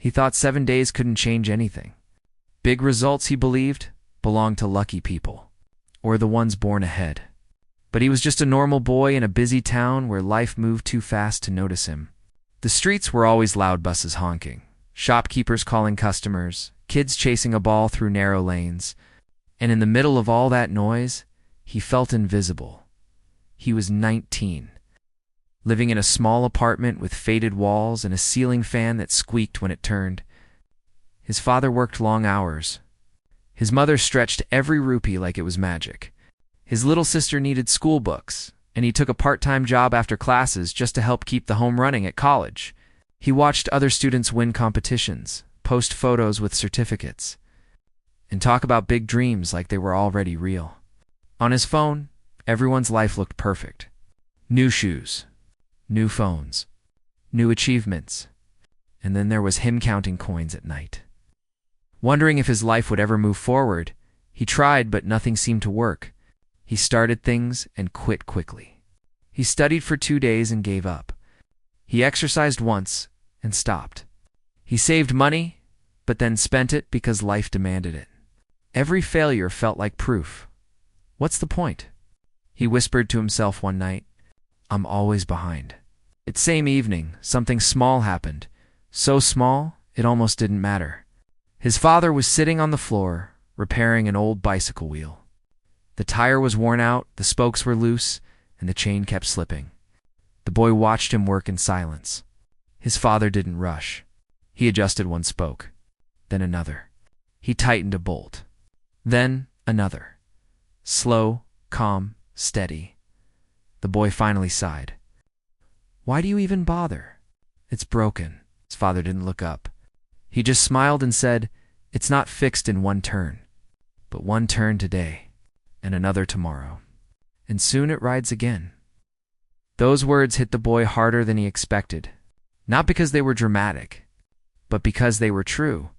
He thought 7 days couldn't change anything. Big results, he believed, belonged to lucky people, or the ones born ahead. But he was just a normal boy in a busy town where life moved too fast to notice him. The streets were always loud, buses honking, shopkeepers calling customers, kids chasing a ball through narrow lanes. And in the middle of all that noise, he felt invisible. He was 19, living in a small apartment with faded walls and a ceiling fan that squeaked when it turned. His father worked long hours. His mother stretched every rupee like it was magic. His little sister needed school books, and he took a part-time job after classes just to help keep the home running at college. He watched other students win competitions, post photos with certificates, and talk about big dreams like they were already real. On his phone, everyone's life looked perfect. New shoes, new phones, new achievements, and then there was him counting coins at night. Wondering if his life would ever move forward, he tried, but nothing seemed to work. He started things and quit quickly. He studied for 2 days and gave up. He exercised once and stopped. He saved money, but then spent it because life demanded it. Every failure felt like proof. What's the point? He whispered to himself one night, I'm always behind. That same evening, something small happened. So small, it almost didn't matter. His father was sitting on the floor, repairing an old bicycle wheel. The tire was worn out, the spokes were loose, and the chain kept slipping. The boy watched him work in silence. His father didn't rush. He adjusted one spoke, then another. He tightened a bolt, then another. Slow, calm, steady. The boy finally sighed. Why do you even bother? It's broken. His father didn't look up. He just smiled and said, it's not fixed in one turn, but one turn today, and another tomorrow, and soon it rides again. Those words hit the boy harder than he expected, not because they were dramatic, but because they were true.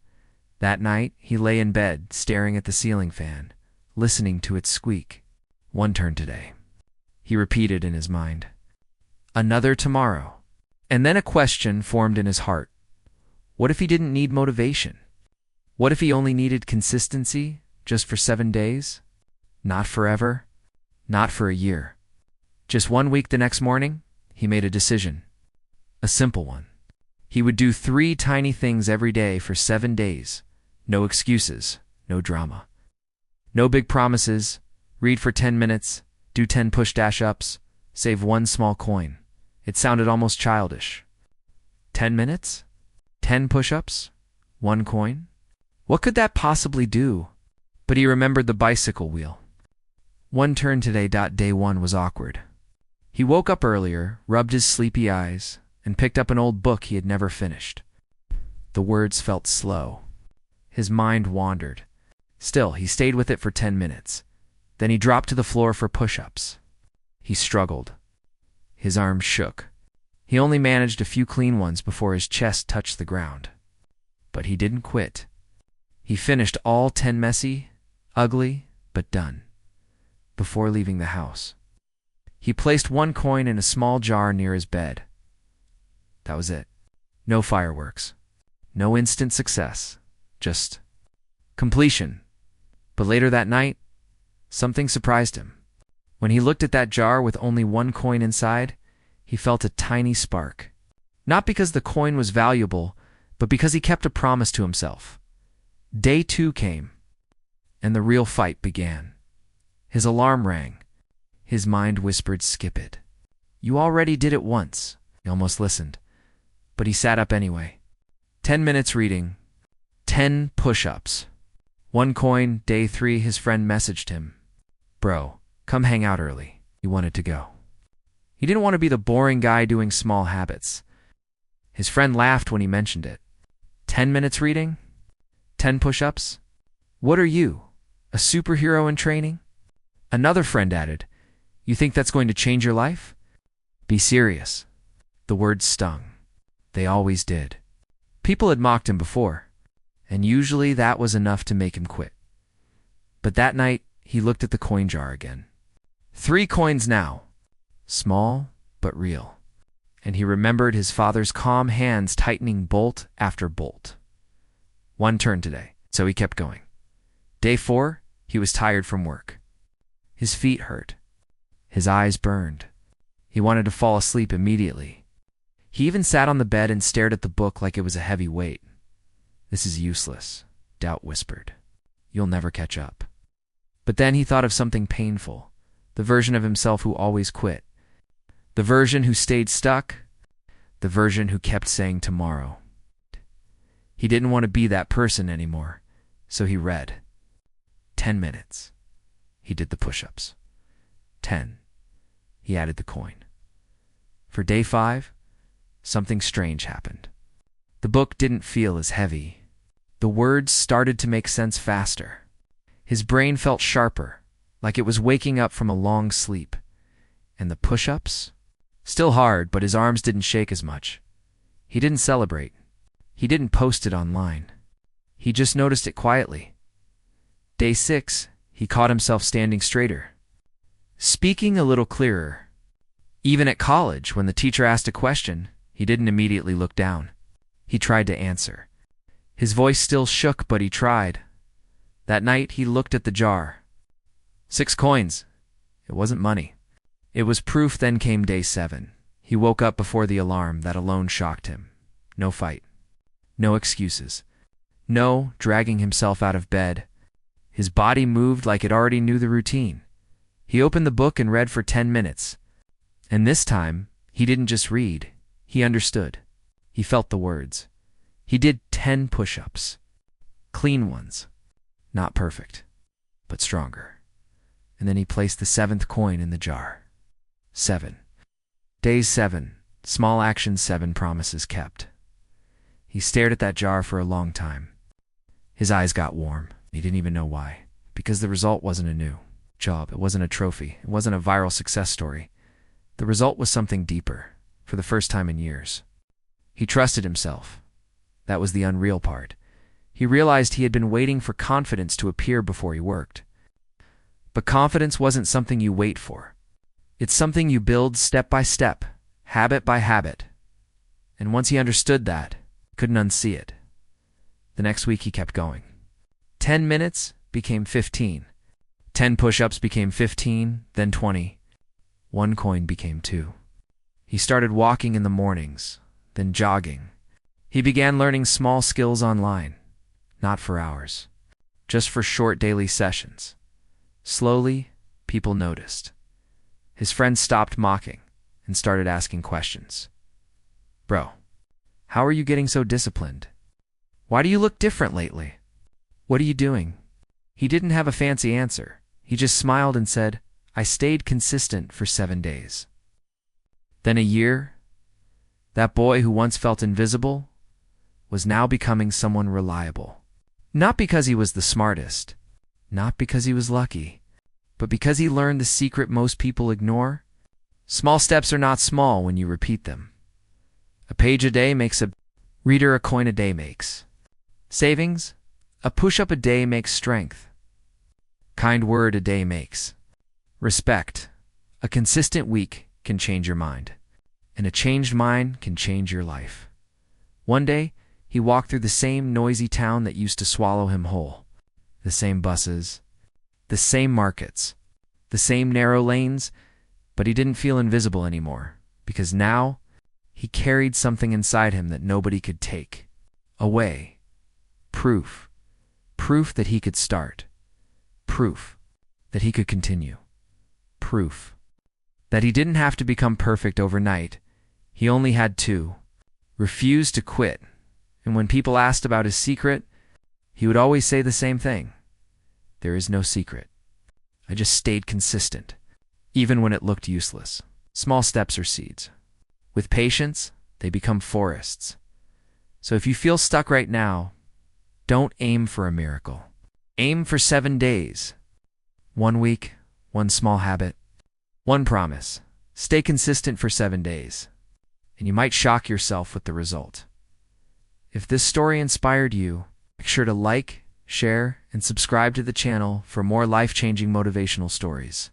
That night, he lay in bed, staring at the ceiling fan, listening to it squeak. One turn today, he repeated in his mind. Another tomorrow. And then a question formed in his heart. What if he didn't need motivation? What if he only needed consistency, just for 7 days? Not forever, not for a year. Just 1 week. The next morning, he made a decision. A simple one. He would do 3 tiny things every day for 7 days. No excuses, no drama. No big promises. Read for 10 minutes, do 10 push-ups, save 1 small coin. It sounded almost childish. 10 minutes? 10 push-ups? 1 coin? What could that possibly do? But he remembered the bicycle wheel. One turn today. Day 1 was awkward. He woke up earlier, rubbed his sleepy eyes, and picked up an old book he had never finished. The words felt slow. His mind wandered. Still, he stayed with it for 10 minutes. Then he dropped to the floor for push-ups. He struggled. His arms shook. He only managed a few clean ones before his chest touched the ground. But he didn't quit. He finished all 10 messy, ugly, but done, before leaving the house. He placed 1 coin in a small jar near his bed. That was it. No fireworks. No instant success. Just completion. But later that night, something surprised him. When he looked at that jar with only 1 coin inside, he felt a tiny spark. Not because the coin was valuable, but because he kept a promise to himself. Day 2 came, and the real fight began. His alarm rang. His mind whispered, skip it. You already did it once. He almost listened, but he sat up anyway. 10 minutes reading, 10 push-ups. 1 coin. Day 3, his friend messaged him. Bro, come hang out early. He wanted to go. He didn't want to be the boring guy doing small habits. His friend laughed when he mentioned it. 10 minutes reading? 10 push-ups? What are you, a superhero in training? Another friend added, you think that's going to change your life? Be serious. The words stung. They always did. People had mocked him before, and usually that was enough to make him quit. But that night, he looked at the coin jar again. 3 coins now. Small, but real. and he remembered his father's calm hands tightening bolt after bolt. One turn today, so he kept going. Day 4, he was tired from work. His feet hurt. His eyes burned. He wanted to fall asleep immediately. He even sat on the bed and stared at the book like it was a heavy weight. This is useless, doubt whispered. You'll never catch up. But then he thought of something painful, the version of himself who always quit, the version who stayed stuck, the version who kept saying tomorrow. He didn't want to be that person anymore, so he read. 10 minutes. He did the push-ups. 10. He added the coin. For day 5, something strange happened. The book didn't feel as heavy. The words started to make sense faster. His brain felt sharper, like it was waking up from a long sleep. And the push-ups? Still hard, but his arms didn't shake as much. He didn't celebrate. He didn't post it online. He just noticed it quietly. Day 6, he caught himself standing straighter, speaking a little clearer. Even at college, when the teacher asked a question, he didn't immediately look down. He tried to answer. His voice still shook, but he tried. That night, he looked at the jar. 6 coins. It wasn't money. It was proof. Then came day 7. He woke up before the alarm. That alone shocked him. No fight. No excuses. No dragging himself out of bed. His body moved like it already knew the routine. He opened the book and read for 10 minutes. And this time, he didn't just read. He understood. He felt the words. He did 10 push-ups. Clean ones. Not perfect, but stronger. And then he placed the 7th coin in the jar. 7. Days 7. Small actions 7 promises kept. He stared at that jar for a long time. His eyes got warm. He didn't even know why. Because the result wasn't a new job. It wasn't a trophy. It wasn't a viral success story. The result was something deeper, for the first time in years. He trusted himself. That was the unreal part. He realized he had been waiting for confidence to appear before he worked. But confidence wasn't something you wait for. It's something you build step by step, habit by habit. And once he understood that, he couldn't unsee it. The next week he kept going. 10 minutes became 15. 10 push-ups became 15, then 20. 1 coin became 2. He started walking in the mornings, then jogging. He began learning small skills online, not for hours, just for short daily sessions. Slowly, people noticed. His friends stopped mocking and started asking questions. Bro, how are you getting so disciplined? Why do you look different lately? What are you doing? He didn't have a fancy answer. He just smiled and said, I stayed consistent for 7 days. Then a year. That boy who once felt invisible was now becoming someone reliable. Not because he was the smartest, not because he was lucky, but because he learned the secret most people ignore. Small steps are not small when you repeat them. A page a day makes a reader, a coin a day makes savings. A push-up a day makes strength. Kind word a day makes respect. A consistent week can change your mind, and a changed mind can change your life. One day, he walked through the same noisy town that used to swallow him whole. The same buses, the same markets, the same narrow lanes, but he didn't feel invisible anymore, because now he carried something inside him that nobody could take away. Proof. Proof that he could start. Proof that he could continue. Proof that he didn't have to become perfect overnight. He only had to refuse to quit. And when people asked about his secret, he would always say the same thing. There is no secret. I just stayed consistent, even when it looked useless. Small steps are seeds. With patience, they become forests. So if you feel stuck right now, don't aim for a miracle. Aim for 7 days. 1 week, 1 small habit, 1 promise. Stay consistent for 7 days, and you might shock yourself with the result. If this story inspired you, make sure to like, share, and subscribe to the channel for more life-changing motivational stories.